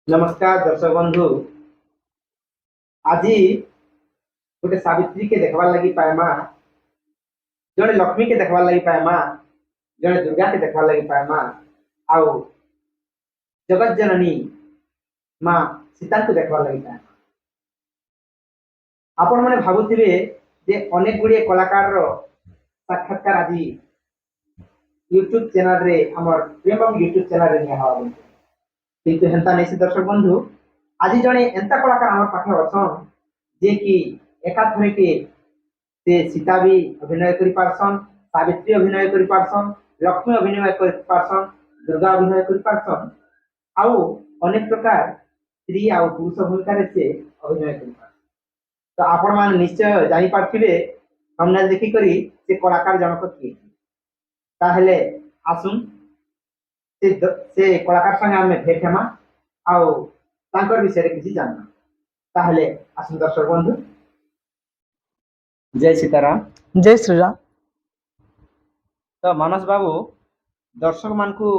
नमस्कार दर्शक बंधु। आज गोटे सावित्री के देखबार लगी पाएमा, जड़े लक्ष्मी के देखबार लगी पाएमा, जड़े दुर्गा के देखबार लगी पाएमा, आउ जगत जननी माँ सीता को देखबार लगी पाएमा। आपण मैंने भावुथिबे जे अनेक गुड़िए कलाकार साक्षात्कार आज यूट्यूब चैनल रे हमर प्रेम यूट्यूब चैनल रे निया हवा किंतु हेंता नहीं से दर्शक बंधु। आज जड़े एंता कलाकार हमर पाखे अछन जे कि एकाथरे के से सीता भी अभिनय करि पारसन, सावित्री अभिनय करि पारसन, लक्ष्मी अभिनय करि पारसन, दुर्गा अभिनय करि पारसन, आउ अनेक प्रकार स्त्री आउ पुरुष भूमिका रे से अभिनय करि पारसन। तो आपण मान निश्चय जानि पारथिबे हमने देखि करी से कलाकार जनक किए। ताहेले आसुन से कलाकार संगे आमे भेट हेमा आउ तांकर विषय रे किछि जानना। ताहेले आसुन दर्शक बंधु। जय सीताराम। जय श्रीराम। तो मानस बाबू दर्शक मान को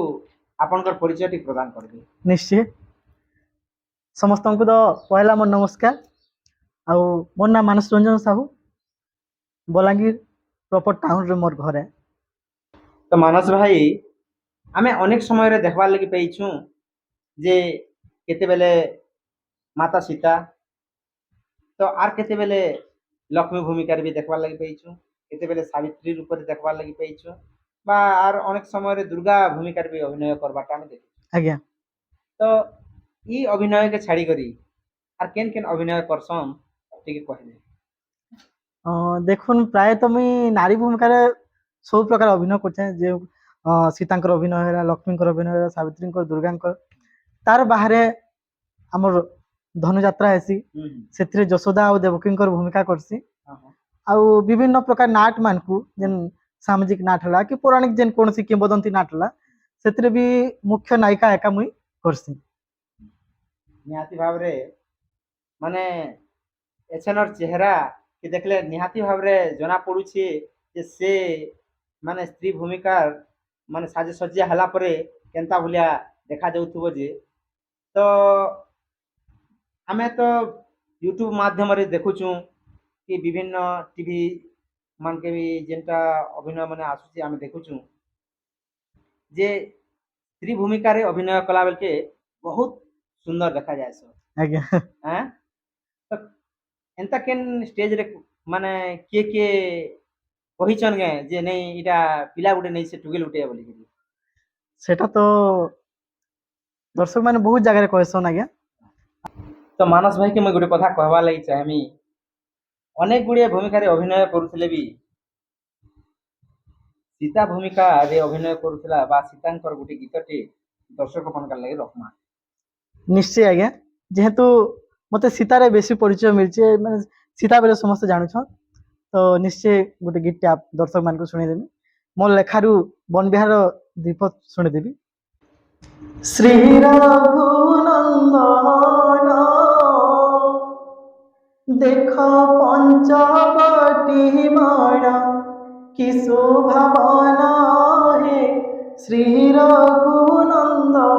आपनकर परिचय टी प्रदान करबे। निश्चय समस्त को तो पहला मोर नमस्कार। आउ मोर नाम मानस रंजन साहू, बलांगीर प्रॉपर टाउन रे मोर घर है। तो मानस भाई आमे अनेक समय रे देखबार लगी पैछु जे केते बेले माता सीता तो आर केते बेले लक्ष्मी भूमिका रे भी देखबार लगी पैछु, केते बेले सावित्री रूप रे देखबार लगी पैछु बा आर अनेक समय रे दुर्गा भूमिका रे भी अभिनय करबाटा आमे देखि। आज्ञा तो ई अभिनय के छाड़ी करी आर केन केन अभिनय करसन टिके कहले। देखुन प्राय तो मुई नारी भूमिका रे सब प्रकार अभिनय करते जे सीतांकर अभिनय है, लक्ष्मींकर अभिनय है, सावित्रींकर, दुर्गांकर। तार बाहरे हमर धनुयात्रा हेसी सेथिरे जशोदा और देवकींकर भूमिका करसी। आउ विभिन्न प्रकार नाट मान को जेन सामाजिक नाट हला कि पौराणिक जेन कोनसी किंवदंती नाट हला सेथिरे भी मुख्य नायिका एका मुई करसी। निहाती भाव रे माने एछनर चेहरा कि देखले निहाती भाव रे जना पडुछि जे से माने स्त्री भूमिका माने साज सज्जा हला परे केनता भलिया देखा जाउथबो जे। तो आमे तो यूट्यूब माध्यम रे देखुछु कि विभिन्न टीवी मान के भी जेनटा अभिनय माने आसुछि आमे देखुछु जे स्त्री भूमिका रे अभिनय कला बेल के बहुत सुंदर देखा जाए सो। आज्ञा हैं तो एंता केन स्टेज रे माने के कहिचन गे जे नहीं इटा पिला गुटे नहीं से टुगेल उठे बोली कि सेटा तो दर्शक माने बहुत जगह रे कहसन आज्ञा। तो मानस भाई के मैं गुटे कथा कहबा लागि चाहमी। अनेक गुड़िए भूमिका रे अभिनय करुथिले भी सीता भूमिका रे अभिनय करुथिला बा सीतांकर गुटे गीतटे दर्शक मनकर लागि रखमा। निश्चय आज्ञा, जेहेतु मते सीतारे बेसी परिचय मिलचे माने सीता बेले समस्त जानु छ, तो निश्चय गोटे गीत आप दर्शक मान को सुनी देबी। मोर लेखारू वन विहार दीप सुनी देबी। श्री रघुनंदन देख पंचवटी माणा कि शोभावन हे श्री रघुनंदन।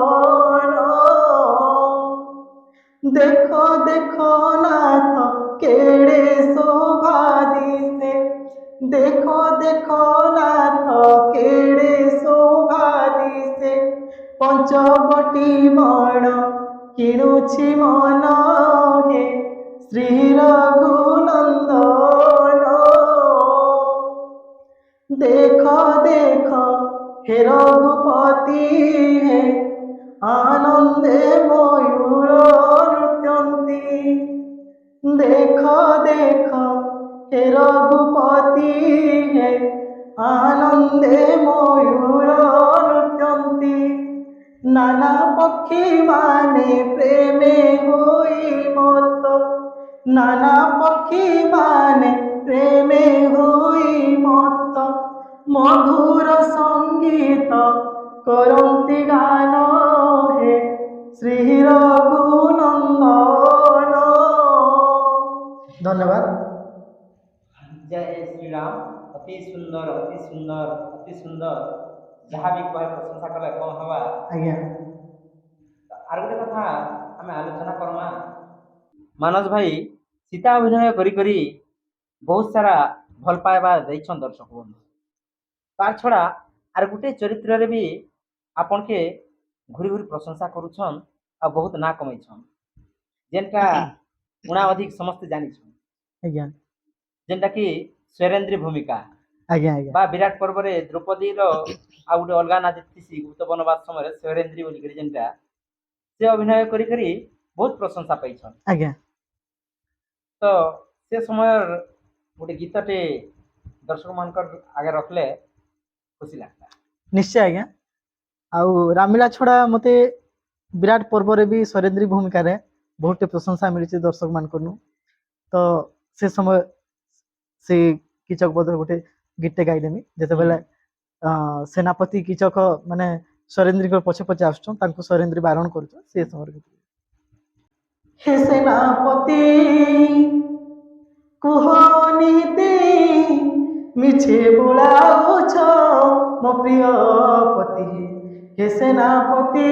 देखो देखो नाथ केड़े शोभा दिसे, देखो देखो नाथ केड़े शोभा दिसे, पंचवटी बाण किणुछि मन हे श्री रघुनंदन। देखो देखो हे रघुपति हे आनंदे मयूर नृत्यन्ति। देखो देखो हे रघुपति हे आनंदे मयूर नृत्यन्ति। नाना पक्षी माने प्रेमे होई मत, नाना पक्षी माने प्रेमे होई मत, मधुर संगीत करन्ति गान हे श्री रघुनंदन। धन्यवाद। जय श्री राम। अति सुंदर अति सुंदर अति सुंदर जहाँ भी कहे प्रशंसा कले कम हवा। आज्ञा आर गोटे कथा आम आलोचना करमा। मानस भाई सीता अभिनय करी करी बहुत सारा भल पाइबा दैछन दर्शक बंधु। तार छड़ा आर गुटे चरित्र रे भी आपन के घुरी घुरी प्रशंसा करुछन आ बहुत ना कमैछन, जेनका उणा अधिक समस्त जानिछन, ଆଜ୍ଞା जेनटा कि स्वरेंद्री भूमिका ଆଜ୍ଞା ଆଜ୍ଞା बा विराट पर्व रे द्रौपदी रो आ गुटे अलगा ना जीतीसी गुप्त वनवास समय स्वरेंद्री बोली करी जेनटा से अभिनय करी करी बहुत प्रशंसा पाइछन। ଆଜ୍ଞା तो से समय गोटे गीतटे दर्शक मानकर आगे रखले खुशी लगता। ନିଶ୍ଚୟ ଆଜ୍ଞା। ଆଉ ରାମଲୀଳା ଛଡା ମତେ ବିରାଟ ପର୍ବରେ ବି ସରେନ୍ଦ୍ରୀ ଭୂମିକାରେ ବହୁତ ପ୍ରଶଂସା ମିଳିଛି ଦର୍ଶକ ମାନଙ୍କରୁ। ତ ସେ ସମୟ ସେ କିଚକ ବଦଳ ଗୋଟେ ଗୀତଟେ ଗାଇଦେମି ଯେତେବେଳେ ସେନାପତି କିଚକ ମାନେ ସରେନ୍ଦ୍ରୀଙ୍କ ପଛେ ପଛେ ଆସୁଛନ୍ ତାଙ୍କୁ ସରେନ୍ଦ୍ରୀ ବାରଣ କରୁଛନ୍ ସେ ସମୟରେ ଗୀତ। ହେ ସେନାପତି କୁହ ନୀତି ମିଛେ ବୋଳାଉଛ ମୋ ପ୍ରିୟ ପତି ହେ ସେନାପତି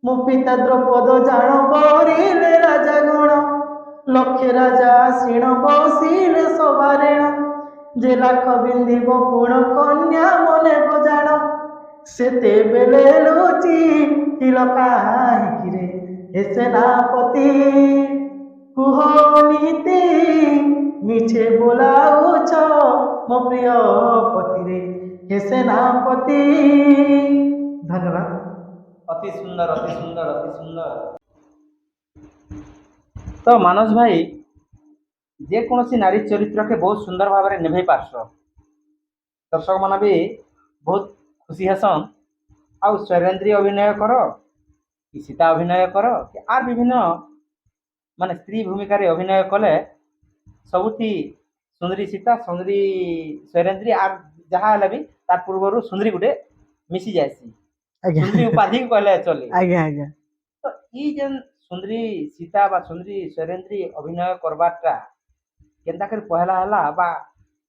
ମୋ ପିତା ଦ୍ରୌପଦ ଜାଣ ବରିଲେ ରାଜା ଗଣ ଲକ୍ଷେ ରାଜା ସିଣ ବସିଲେ ସବାରେଣ ଯେ ଲାଖ ବିନ୍ଧିବ ପୁଣ କନ୍ୟା ମନେ ବଜାଣ ସେତେବେଳେ ଲୁଚି ଥିଲ କାହିଁକିରେ ହେ ସେନାପତି କୁହ ନୀତି ମିଛେ ବୋଲାଉଛ ମୋ ପ୍ରିୟ ପତିରେ ହେ ସେନାପତି। ଧନ୍ୟବାଦ। अति सुंदर अति सुंदर अति सुंदर। तो मानस भाई जेकोसी नारी चरित्र के बहुत सुंदर भाव में निभाई पार्श्व दर्शक मान भी बहुत खुशी हेसन। आउ स्वरेंद्री अभिनय कर कि सीता अभिनय कर कि आर विभिन्न माने स्त्री भूमिका रे अभिनय कले सबुथी सुंदरी सीता सुंदरी स्वरेंद्री आर जहाँ भी तार पूर्व सुंदरी गुटे मिसी जाएसी ଆଜ୍ଞା सुंदरी उपाधि कहले चले। ଆଜ୍ଞା ଆଜ୍ଞା तो ई जेन सुंदरी सीता बा सुंदरी स्वरेंद्री अभिनय करबाटा केनता कर पहला हला बा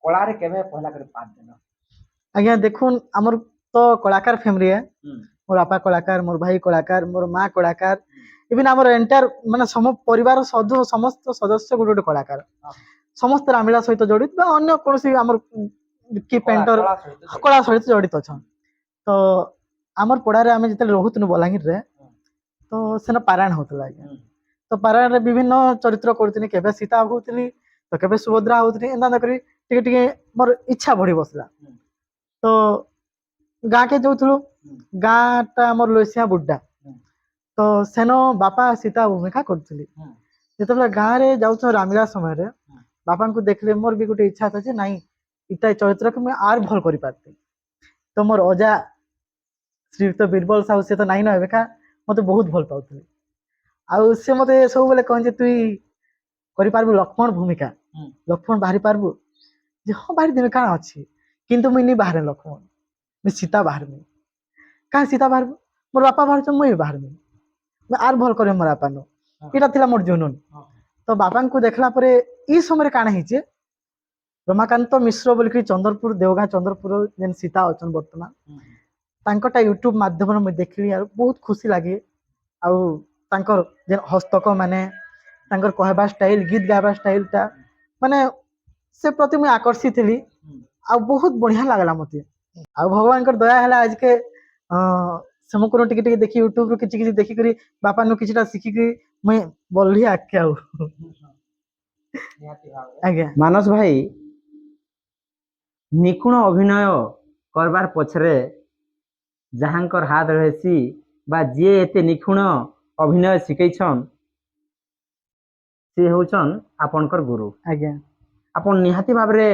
कला रे केबे पहला कर पात देना। ଆଜ୍ଞା ଦେଖୁନ୍ ଆମର ତ କଳାକାର ଫ୍ୟାମିଲି ମୋର ବାପା କଳାକାର ମୋର ଭାଇ କଳାକାର ମୋର ମା କଳାକାର ଇଭିନ୍ ଆମର ଏଣ୍ଟାର ମାନେ ପରିବାର ସମସ୍ତ ସଦସ୍ୟ ଗୋଟେ ଗୋଟେ କଳାକାର ସମସ୍ତେ ରାମଲୀଳା ସହିତ ଜଡ଼ିତ ବା ଅନ୍ୟ କୌଣସି ଆମର କି ପେଣ୍ଟର କଳା ସହିତ ଜଡ଼ିତ ଅଛନ୍। ତ ଆମର ପଡ଼ାରେ ଆମେ ଯେତେବେଳେ ରହୁଥିଲୁ ବଲାଙ୍ଗୀରରେ ତ ସେନ ପାରାୟଣ ହଉଥିଲା ଆଜ୍ଞା। ତ ପାରାୟଣରେ ବିଭିନ୍ନ ଚରିତ୍ର କରୁଥିଲି କେବେ ସୀତା ହଉଥିଲି ତ କେବେ ସୁଭଦ୍ରା ହଉଥିଲି ଏନ୍ତା କରି ଟିକେ ଟିକେ ମୋର ଇଚ୍ଛା ବଢି ବସିଲା। ତ ଗାଁକେ ଯାଉଥିଲୁ ଗାଁଟା ଆମର ଲୋସିଆ ବୁଡ୍ଡା ତ ସେନ ବାପା ସୀତା ଭୂମିକା କରୁଥିଲି। ଯେତେବେଳେ ଗାଁରେ ଯାଉଛ ରାମଲୀଳା ସମୟରେ ବାପାଙ୍କୁ ଦେଖିଲେ ମୋର ବି ଗୋଟେ ଇଚ୍ଛା ଥାଏ ଯେ ନାଇଁ ଇଟା ଚରିତ୍ରକୁ ମୁଁ ଆର ଭଲ କରିପାରିବି। ତ ମୋର ଅଜା ଶ୍ରୀଯୁକ୍ତ ବୀରବଲ ସାହୁ ସେ ତ ନାଇଁ ନ ଏବେକା ମତେ ବହୁତ ଭଲ ପାଉଥିଲେ ଆଉ ସେ ମତେ ସବୁବେଳେ କହନ୍ତି ତୁଇ କରିପାରିବୁ ଲକ୍ଷ୍ମଣ ଭୂମିକା ଲକ୍ଷ୍ମଣ ବାହାରି ପାରବୁ ଯେ ହଁ ବାହାରି ଦେବେ କାଣା ଅଛି କିନ୍ତୁ ମୁଇଁ ନି ବାହାରେ ଲକ୍ଷ୍ମଣ ମୁଇଁ ସୀତା ବାହାରମି କାଁ ସୀତା ବାହାରବୁ ମୋର ବାପା ବାହାରୁଛ ମୁଇଁ ବାହାରମି ଆର ଭଲ କରିବ ମୋର ବାପା ନୁ ଏଇଟା ଥିଲା ମୋର ଜୁନୁନ। ତ ବାପାଙ୍କୁ ଦେଖିଲା ପରେ ଏଇ ସମୟରେ କାଣା ହେଇଛି ରମାକାନ୍ତ ମିଶ୍ର ବୋଲିକି ଚନ୍ଦ୍ରପୁର ଦେଓଗାଁ ଚନ୍ଦ୍ରପୁର ଯେନ୍ ସୀତା ଅଛନ୍ ବର୍ତ୍ତମାନ ତାଙ୍କଟା ୟୁଟ୍ୟୁବ ମାଧ୍ୟମରେ ମୁଇଁ ଦେଖିଲି ଆଉ ବହୁତ ଖୁସି ଲାଗେ। ଆଉ ତାଙ୍କର ଯେନ୍ ହସ୍ତକ ମାନେ ତାଙ୍କର କହିବା ଷ୍ଟାଇଲ ଗୀତ ଗାଇବା ଷ୍ଟାଇଲଟା ମାନେ ସେ ପ୍ରତି ମୁଇଁ ଆକର୍ଷିତ ଥିଲି ଆଉ ବହୁତ ବଢିଆ ଲାଗିଲା ମତେ। ଆଉ ଭଗବାନଙ୍କର ଦୟା ହେଲା ଆଜିକେ ସେମକୁରୁ ଟିକେ ଟିକେ ଦେଖି ୟୁଟ୍ୟୁବରୁ କିଛି କିଛି ଦେଖିକରି ବାପାନୁ କିଛିଟା ଶିଖିକି ମୁଇଁ ବଢଲି ଆଗକେ ଆଉ ଆଜ୍ଞା। मानस भाई निपुण अभिनय करबार पछरे जहाँकर हाथ रहसी बा जे एते निपुण अभिनय शिखैछन से होछन आपनकर गुरु। ଆଜ୍ଞା आपण निहाती भाबरे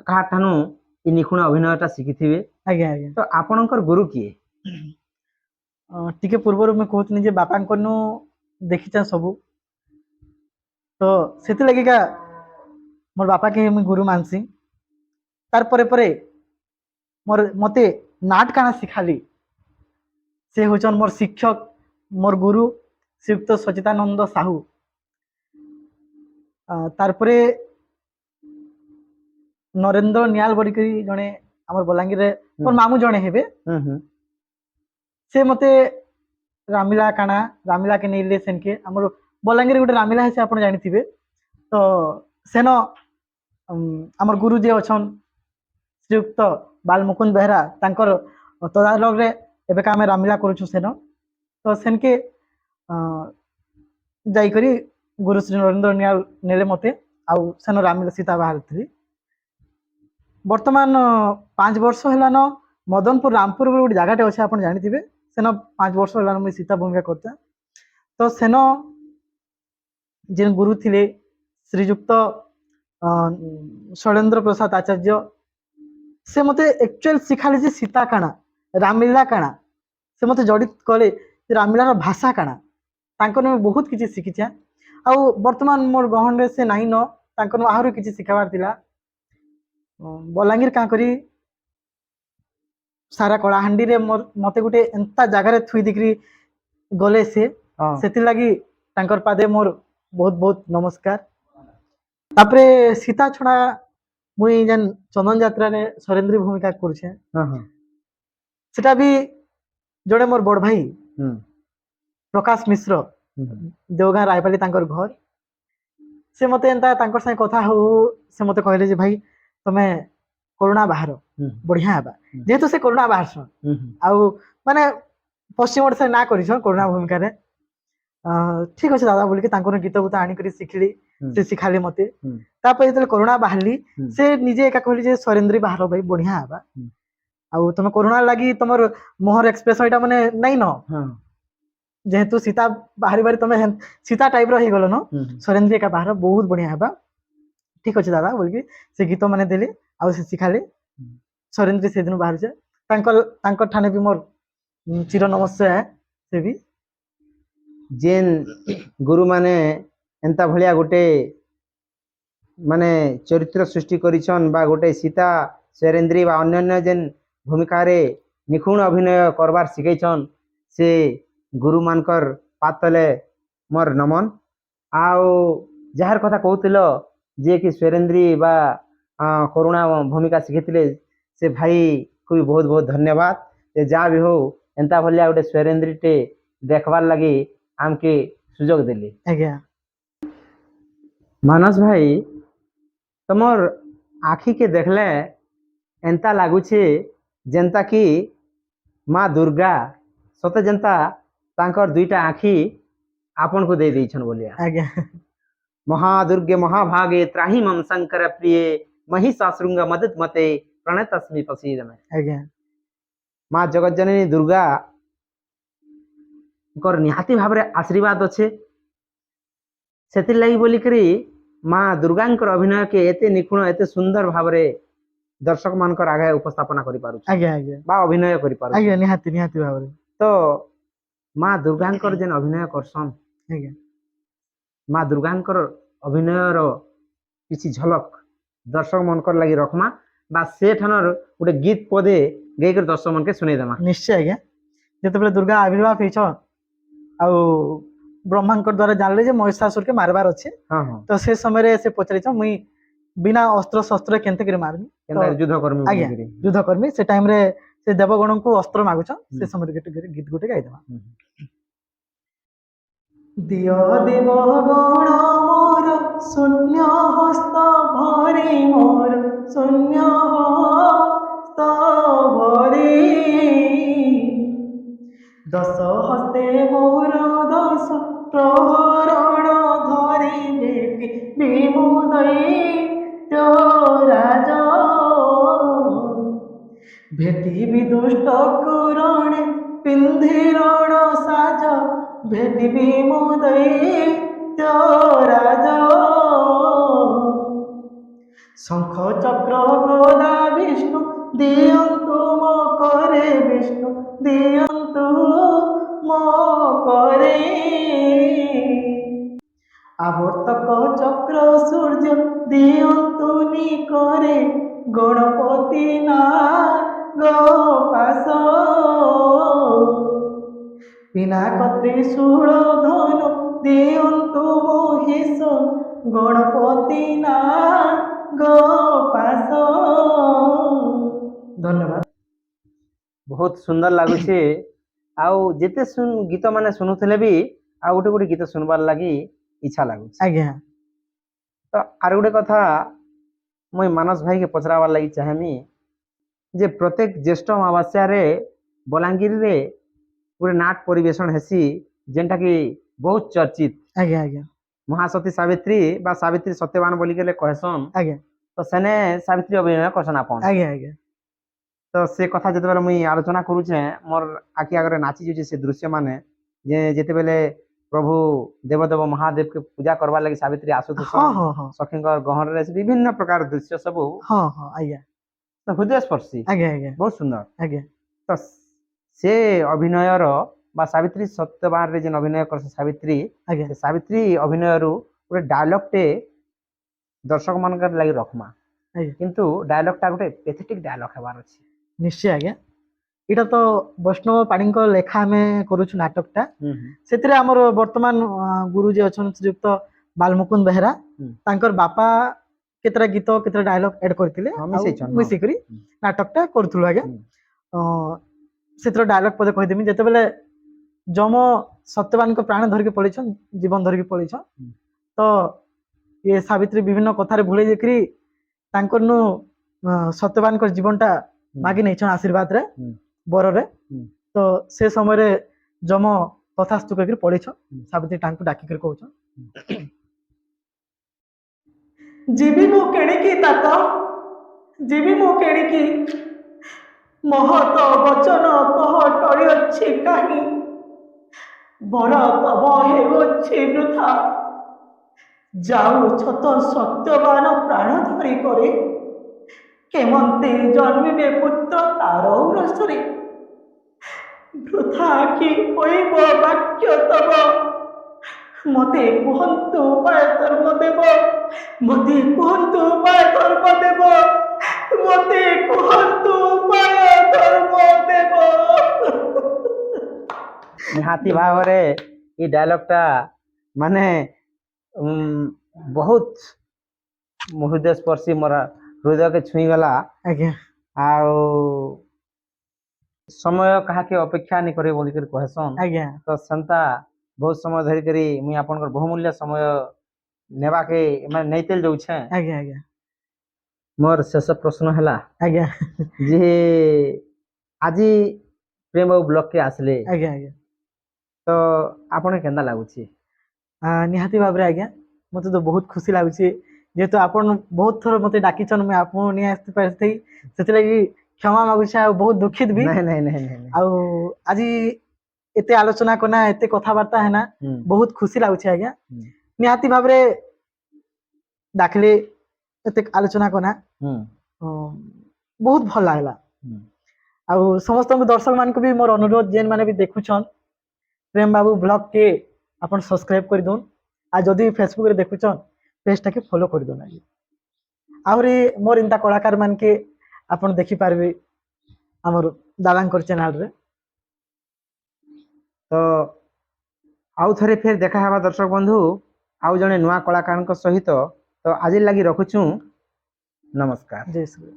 काहा ठानु इ निपुण अभिनयटा शिखिथिबे। ଆଜ୍ଞା ଆଜ୍ଞା तो आपनकर गुरु किए? ଟିକେ ପୂର୍ବରୁ ମୁଁ କହୁଥିଲି ଯେ ବାପାଙ୍କନୁ ଦେଖିଛେ ସବୁ ତ ସେଥିଲାଗିକା ମୋର ବାପାକେ ମୁଇଁ ଗୁରୁ ମାନସି। ତାର ପରେ ପରେ ମତେ ନାଟ କାଣା ଶିଖାଲି ସେ ହଉଛନ୍ ମୋର ଶିକ୍ଷକ ମୋର ଗୁରୁ ଶ୍ରୀଯୁକ୍ତ ସଚିଦାନନ୍ଦ ସାହୁ। ତାରପରେ ନରେନ୍ଦ୍ର ନିଆଲ ବୋଲିକରି ଜଣେ ଆମର ବଲାଙ୍ଗୀରରେ ମୋର ମାମୁଁ ଜଣେ ହେବେ ସେ ମତେ ରାମିଲା କାଣା ରାମିଲା କେ ନେଇଲେ ସେନକେ ଆମର ବଲାଙ୍ଗୀର ଗୋଟେ ରାମିଲା ହେଇଛି ଆପଣ ଜାଣିଥିବେ ତ ସେନ ଆମର ଗୁରୁ ଯିଏ ଅଛନ୍ ଶ୍ରୀଯୁକ୍ତ ବାଲମୁକୁନ୍ଦ ବେହେରା ତାଙ୍କର ତଦାରଖରେ ଏବେକା ଆମେ ରାମିଲା କରୁଛୁ ସେନ ତ ସେନକେ ଯାଇକରି ଗୁରୁ ଶ୍ରୀ ନରେନ୍ଦ୍ର ନିଆଲ ନେଲେ ମତେ ଆଉ ସେନ ରାମିଲା ସୀତା ବାହାରିଥିଲି ବର୍ତ୍ତମାନ 5 ବର୍ଷ ହେଲାନ ମଦନପୁର ରାମପୁର ବୋଲି ଗୋଟେ ଜାଗାଟେ ଅଛି ଆପଣ ଜାଣିଥିବେ ସେନ 5 ବର୍ଷ ହେଲାନ ମୁଇଁ ସୀତା ଭୂମିକା କରିଥାଏ ତ ସେନ ଯେନ୍ ଗୁରୁ ଥିଲେ ଶ୍ରୀଯୁକ୍ତ ଶୈଳେନ୍ଦ୍ର ପ୍ରସାଦ ଆଚାର୍ଯ୍ୟ ସେ ମତେ ଆକ୍ଚୁଆଲ ଶିଖାଲେ ଯେ ସୀତା କାଣା ରାମଲୀଳା କାଣା ସେ ମତେ ଜଡ଼ିତ କଲେ ଯେ ରାମଲୀଳାର ଭାଷା କାଣା ତାଙ୍କର ମୁଁ ବହୁତ କିଛି ଶିଖିଛେ ଆଉ ବର୍ତ୍ତମାନ ମୋର ଗହଣରେ ସେ ନାହିଁ ନ ତାଙ୍କର ଆହୁରି କିଛି ଶିଖାବାର ଥିଲା ବଲାଙ୍ଗୀର କାଁ କରି ସାରା କଳାହାଣ୍ଡିରେ ମତେ ଗୋଟେ ଏନ୍ତା ଜାଗାରେ ଥୁଇ ଦେଇକିରି ଗଲେ ସେ ହଁ ସେଥିଲାଗି ତାଙ୍କର ପାଦେ ମୋର ବହୁତ ବହୁତ ନମସ୍କାର ତାପରେ ସୀତା ଛଡ଼ା ମୁଇଁ ଯେନ୍ ଚନ୍ଦନ ଯାତ୍ରାରେ ସରେନ୍ଦ୍ରୀ ଭୂମିକା କରୁଛେ ହଁ ହଁ ସେଟା ବି ଜଣେ ମୋର ବଡ଼ ଭାଇ ହୁଁ ପ୍ରକାଶ ମିଶ୍ର ହୁଁ ଦେଓଗାଁ ରାୟପାଲି ତାଙ୍କର ଘର ସେ ମତେ ଏନ୍ତା ତାଙ୍କର ସାଙ୍ଗେ କଥା ହଉ ହଉ ସେ ମତେ କହିଲେ ଯେ ଭାଇ ତମେ କରୁଣା ବାହାର ହୁଁ ବଢିଆ ହେବା ହୁଁ। ଯେହେତୁ ସେ କରୁଣା ବାହାରସନ୍ ହୁଁ ଆଉ ମାନେ ପଶ୍ଚିମ ଓଡ଼ିଶାରେ ନା କରିଛନ୍ କରୁଣା ଭୂମିକାରେ ଠିକ ଅଛି ଦାଦା ବୋଲିକି ତାଙ୍କର ଗୀତ ଗୁତ ଆଣିକରି ଶିଖିଲି ହୁଁ। ସେ ଶିଖାଲେ ମତେ ହୁଁ। ତାପରେ ଯେତେବେଳେ କରୁଣା ବାହାରିଲି ହୁଁ। ସେ ନିଜେ ଏକା କହିଲେ ଯେ ସରେନ୍ଦ୍ରୀ ବାହାର ଭାଇ ବଢିଆ ହେବା ହୁଁ। ଆଉ ତମେ କରୁଣା ଲାଗି ତମର ମୁହଁର ଏକ୍ସପ୍ରେସନ ଏଇଟା ମାନେ ନାଇଁ ନ ହଁ ଯେହେତୁ ସୀତା ବାହାରି ବାରି ତମେ ସୀତା ଟାଇପ ର ହେଇଗଲ ନ ହୁଁ ସରେନ୍ଦ୍ରୀ ଏକା ବାହାର ବହୁତ ବଢିଆ ହେବା ଠିକ ଅଛି ଦାଦା ବୋଲିକି ସେ ଗୀତ ମାନେ ଦେଲେ ଆଉ ସେ ଶିଖାଲେ ସରେନ୍ଦ୍ରୀ ସେଦିନ ବାହାରୁଛେ ତାଙ୍କର ଠାନେ ବି ମୋର ଚିର ନମସ୍ୟ ସେ ବି ଯେନ୍ ଗୁରୁ ମାନେ ଏନ୍ତା ଭଳିଆ ଗୋଟେ ମାନେ ଚରିତ୍ର ସୃଷ୍ଟି କରିଛନ୍ ବା ଗୋଟେ ସୀତା ସରେନ୍ଦ୍ରୀ ବା ଅନ୍ୟାନ୍ୟ ଯେନ୍ ଭୂମିକାରେ ନିଖୁଣ ଅଭିନୟ କରବାର ଶିଖେଇଛନ୍ ସେ ଗୁରୁମାନଙ୍କର ପାଦ ତଲେ ମୋର ନମନ ଆଉ ଯାହାର କଥା କହୁଥିଲ ଯିଏକି ସ୍ୱରେନ୍ଦ୍ରୀ ବା କରୁଣା ଭୂମିକା ଶିଖିଥିଲେ ସେ ଭାଇକୁ ବି ବହୁତ ବହୁତ ଧନ୍ୟବାଦ ଯେ ଯାହା ବି ହଉ ଏନ୍ତା ଭଳିଆ ଗୋଟେ ସ୍ୱରେନ୍ଦ୍ରୀଟେ ଦେଖବାର ଲାଗି ଆମକେ ସୁଯୋଗ ଦେଲେ ଆଜ୍ଞା ମାନସ ଭାଇ ତମର ଆଖିକେ ଦେଖଲେ ଏନ୍ତା ଲାଗୁଛେ ଯେନ୍ତା କି ମା ଦୁର୍ଗା ସତେ ଯେନ୍ତା ତାଙ୍କର ଦୁଇଟା ଆଖି ଆପଣଙ୍କୁ ଦେଇ ଦେଇଛନ୍ ବୋଲିଆ ଆଜ୍ଞା ମହାଦୁର୍ગે ମହାଭାगे ତ୍ରାହି ମମ ଶଙ୍କର ପ୍ରିୟ ମହିଷାଶୃଙ୍ଗ ମଦତ ମତେ ପ୍ରଣତସ୍ମି ପସୀଦମେ ଆଜ୍ଞା ମା ଜଗତଜନନୀ ଦୁର୍ଗା ନିହାତି ଭାବରେ ଆଶୀର୍ବାଦ ଅଛେ ସେଥିର୍ଲାଗି ବୋଲିକରି ମା ଦୁର୍ଗାଙ୍କର ଅଭିନୟକେ ଏତେ ନିଖୁଣ ଏତେ ସୁନ୍ଦର ଭାବରେ ଦର୍ଶକ ମାନଙ୍କର ଆଗେ ଉପସ୍ଥାପନା କରିପାରୁଛି ଆଜ୍ଞା ଆଜ୍ଞା ବା ଅଭିନୟ କରିପାରୁଛି ଆଜ୍ଞା ନିହାତି ନିହାତି ଭାବରେ ତ ମା ଦୁର୍ଗାଙ୍କର ଯେନ୍ ଅଭିନୟ କରସନ୍ ଆଜ୍ଞା ମା ଦୁର୍ଗାଙ୍କର ଅଭିନୟର କିଛି ଝଲକ ଦର୍ଶକ ମାନଙ୍କର ଲାଗି ରଖମା ବା ସେଠାନର ଗୋଟେ ଗୀତ ପଦେ ଗାଇକରି ଦର୍ଶକ ମାନକେ ଶୁଣେଇଦେମା ନିଶ୍ଚୟ ଆଜ୍ଞା ଯେତେବେଳେ ଦୁର୍ଗା ଆବିର୍ଭାବ ହେଇଛ ଆଉ ବ୍ରହ୍ମାଙ୍କର ଦ୍ଵାରା ଜାଣିଲେ ଯେ ମହିଷାସୁରକେ ମାରବାର ଅଛି ହଁ ହଁ ତ ସେ ସମୟରେ ସେ ପଚାରିଛ ମୁଇଁ ବିନା ଅସ୍ତ୍ର ଶସ୍ତ୍ର କେନ୍ତେ କରି ମାରମି କେନ୍ତା ଯୁଦ୍ଧ କର୍ମି ଆଜ୍ଞା ବୋଲିକିରି ଯୁଦ୍ଧ କର୍ମି ସେ ଟାଇମରେ ସେ ଦେବଗଣଙ୍କୁ ଅସ୍ତ୍ର ମାଗୁଛ ସେ ସମୟରେ ଗୀତ ଗୋଟେ ଗାଇଦେବା ଦିଅ ଦେବ ଗଣ ମୋର ଶୂନ୍ୟ ହସ୍ତ ଭରି ମୋର ଶୂନ୍ୟ ହସ୍ତ ଭରି ଦଶ ହସ୍ତେ ମୋର ଦଶ ପ୍ରହରଣ ଧରି ବେଟି ବିମୁଦଇ ରାଜ ଭେଟିବି ଦୁଷ୍ଟ କୁରଣେ ପିନ୍ଧି ରଣ ସାଜ ଭେଟିବି ମୋ ଦୈତ୍ୟରାଜ ଶଙ୍ଖ ଚକ୍ର ଗଦା ବିଷ୍ଣୁ ଦିଅନ୍ତୁ ମୋ କରେ ବିଷ୍ଣୁ ଦିଅନ୍ତୁ ମୋ କରେ ଆବର୍ତ୍ତକ ଚକ୍ର ସୂର୍ଯ୍ୟ ଦିଅନ୍ତୁ ନିକରେ ଗଣପତି ନା ଗୋପାସ ପିନାକ ତ୍ରିଶୂଳ ଧନୁ ଦିଅନ୍ତୁ ମହିଷ ଗଣପତି ନା ଗୋପାସ ଧନ୍ୟବାଦ ବହୁତ ସୁନ୍ଦର ଲାଗୁଛି ଆଉ ଯେତେ ଗୀତ ମାନେ ଶୁଣୁଥିଲେ ବି ଆଉ ଗୋଟେ ଗୋଟେ ଗୀତ ଶୁଣବାର ଲାଗି ଇଚ୍ଛା ଲାଗୁଛି। ଆଜ୍ଞା ତ ଆର ଗୋଟେ କଥା ମୁଇଁ ମାନସ ଭାଇକେ ପଚରାବାର ଲାଗି ଚାହିଁମି ଯେ ପ୍ରତ୍ୟେକ ଜ୍ୟେଷ୍ଠ ଅମାବାସ୍ୟାରେ ବଲାଙ୍ଗୀରରେ ଗୋଟେ ନାଟ ପରିବେଷଣ ହେସି ଯେନ୍ଟା କି ବହୁତ ଚର୍ଚ୍ଚିତ ଆଜ୍ଞା ଆଜ୍ଞା ମହାସତୀ ସାବିତ୍ରୀ ବା ସାବିତ୍ରୀ ସତ୍ୟବାନ ବୋଲିକଲେ କହେସନ୍। ଆଜ୍ଞା ତ ସେନେ ସାବିତ୍ରୀ ଅଭିନୟ କରସନ୍ ଆପଣ। ଆଜ୍ଞା ଆଜ୍ଞା ତ ସେ କଥା ଯେତେବେଳେ ମୁଇଁ ଆଲୋଚନା କରୁଛେ ମୋର ଆଖି ଆଗରେ ନାଚି ଯାଉଛି ସେ ଦୃଶ୍ୟ ମାନେ ଯେ ଯେତେବେଳେ ପ୍ରଭୁ ଦେବଦେବ ମହାଦେବକେ ପୂଜା କରବାର ଲାଗି ସାବିତ୍ରୀ ହଁ ଆସୁଥିସନ୍ ହଁ ହଁ ସଖୀଙ୍କ ଗହଣରେ ବିଭିନ୍ନ ପ୍ରକାର ଦୃଶ୍ୟ ସବୁ ହଁ ହଁ ଆଜ୍ଞା ହୃଦୟସ୍ପର୍ଶୀ ଆଜ୍ଞା ଆଜ୍ଞା ବହୁତ ସୁନ୍ଦର। ଆଜ୍ଞା ତ ସେ ଅଭିନୟର ବା ସାବିତ୍ରୀ ସତ୍ୟବାନରେ ଯେନ୍ ଅଭିନୟ କରছে ସାବିତ୍ରୀ ଆଜ୍ଞା ସେ ସାବିତ୍ରୀ ଅଭିନୟରୁ ଗୋଟେ ଡାୟଲଗଟେ ଦର୍ଶକ ମାନଙ୍କର ଲାଗି ରଖମା ଆଜ୍ଞା କିନ୍ତୁ ଡାୟଲଗଟା ଗୋଟେ ପେଥେଟିକ୍ ଡାୟଲଗ ହେବାର ଅଛି। ନିଶ୍ଚୟ ଆଜ୍ଞା ଏଇଟା ତ ବୈଷ୍ଣବ ପାଣିଙ୍କ ଲେଖା ଆମେ କରୁଛୁ ନାଟକଟା ସେଥିରେ ଆମର ବର୍ତ୍ତମାନ ଗୁରୁ ଯିଏ ଅଛନ୍ତି ଶ୍ରୀଯୁକ୍ତ ବାଲମୁକୁନ୍ଦ ବେହେରା ହୁଁ। ତାଙ୍କର ବାପା କେତେଟା ଗୀତ କେତେଟା ଡାୟଲଗ ଏଡ୍ କରିଥିଲେ ହଁ, ଆଉ ମିଶେଇଛନ୍, ହଁ। ମିଶିକରି ହୁଁ। ନାଟକଟା କରୁଥିଲୁ ଆଜ୍ଞା। ହୁଁ। ସେଥିର ଡାୟଲଗ ପଦେ କହିଦେମି ଯେତେବେଳେ ଯମ ସତ୍ୟବାନଙ୍କ ପ୍ରାଣ ଧରିକି ପଳେଇଛନ୍ ଜୀବନ ଧରିକି ପଳେଇଛନ୍ ହୁଁ। ତ ଇଏ ସାବିତ୍ରୀ ବିଭିନ୍ନ କଥାରେ ଭୁଲେଇ ଦେଇକରି ତାଙ୍କରନୁ ସତ୍ୟବାନଙ୍କର ଜୀବନଟା ହୁଁ। ମାଗି ନେଇଛନ୍ ଆଶୀର୍ବାଦରେ ହୁଁ। ବରରେ ହୁଁ। ତ ସେ ସମୟରେ ଯମ ତଥାସ୍ତୁ କରିକି ପଳେଇଛନ୍ ହୁଁ। ସାବିତ୍ରୀ ତାଙ୍କୁ ଡାକିକରି କହୁଛନ୍ ଯିବି ମୁଁ କେଣିକି ତାତ ଯିବି ମୁଁ କେଣିକି ମହତ ବଚନ କହ ଟଳି ଅଛି କାହିଁ ବଳ ତବ ହେଉଅଛି ବୃଥା ଯାଉଛ ତ ସତ୍ୟବାନ ପ୍ରାଣ ଧରି କରି କେମନ୍ତେ ଜନ୍ମିବେ ପୁତ୍ର ତାର ରସରେ ବୃଥା କି କହିବ ବାକ୍ୟ ତବ ମତେ କୁହନ୍ତୁ ଉପାୟ ଧର୍ମ ଦେବ ମତେ କୁହନ୍ତୁ ଉପାୟ ଧର୍ମ ଦେବ ମତେ କୁହନ୍ତୁ ଉପାୟ ଧର୍ମ ଦେବ। ନିହାତି ଭାବରେ ଏଇ ଡାୟଲଗଟା ମାନେ ବହୁତ ହୃଦୟସ୍ପର୍ଶୀ ମୋର ହୃଦୟକେ ଛୁଇଁଗଲା। ଆଜ୍ଞା ଆଉ ସମୟ କାହାକେ ଅପେକ୍ଷା ନି करे ବୋଲିକରି କହେସନ୍ ଆଜ୍ଞା ତ ସେନ୍ତା ବହୁତ ସମୟ ଧରିକରି ମୁଇଁ ଆପଣଙ୍କର ବହୁମୂଲ୍ୟ ସମୟ ନେବାକେ ମାନେ ନେଇତେଲ୍ ଯାଉଛେଁ। ଆଜ୍ଞା ଆଜ୍ଞା ମୋର ଶେଷ ପ୍ରଶ୍ନ ହେଲା ଆଜ୍ଞା ଯେ ଆଜି ପ୍ରେମ ବାବୁ ବ୍ଲକକେ ଆସିଲେ ଆଜ୍ଞା ଆଜ୍ଞା ତ ଆପଣ କେନ୍ତା ଲାଗୁଛି? ନିହାତି ଭାବରେ ଆଜ୍ଞା ମତେ ତ ବହୁତ ଖୁସି ଲାଗୁଛି ଯେହେତୁ ଆପଣ ବହୁତ ଥର ମତେ ଡାକିଛନ୍ ମୁଇଁ ଆପଣଙ୍କୁ ନେଇ ଆସି ପାରିଥାଇ ସେଥିଲାଗି କ୍ଷମା ମାଗୁଛି ଆଉ ବହୁତ ଦୁଃଖିତ ବି ନାଇଁ ନାଇଁ ନାଇଁ ନାଇଁ ନାଇଁ। ଆଉ ଆଜି ଏତେ ଆଲୋଚନା କନା ଏତେ କଥାବାର୍ତ୍ତା ହେନା ହୁଁ। ବହୁତ ଖୁସି ଲାଗୁଛି ଆଜ୍ଞା ହୁଁ। ନିହାତି ଭାବରେ ଡାକିଲେ ଏତେ ଆଲୋଚନା କନା ହୁଁ। ବହୁତ ଭଲ ଲାଗିଲା ହୁଁ। ଆଉ ସମସ୍ତଙ୍କୁ ଦର୍ଶକ ମାନଙ୍କୁ ବି ମୋର ଅନୁରୋଧ ଯେନ୍ ମାନେ ବି ଦେଖୁଛନ୍ ପ୍ରେମ ବାବୁ ବ୍ଲଗ କେ ଆପଣ ସବସ୍କ୍ରାଇବ କରିଦଉନ୍ ଆଉ ଯଦି ଫେସବୁକ ରେ ଦେଖୁଛନ୍ ପେଜ ଟାକେ ଫଲୋ କରିଦଉନ୍ ଆଜ୍ଞା ଆହୁରି ମୋର ଏନ୍ତା କଳାକାର ମାନକେ ଆପଣ ଦେଖିପାରିବେ ଆମର ଦାଦାଙ୍କର ଚ୍ୟାନେଲରେ। ତ ଆଉ ଥରେ ଫେର ଦେଖା ହେବା ଦର୍ଶକ ବନ୍ଧୁ ଆଉ ଜଣେ ନୂଆ କଳାକାରଙ୍କ ସହିତ ତ ଆଜି ଲାଗି ରଖୁଛୁ ନମସ୍କାର। ଜୟ ଶ୍ରୀ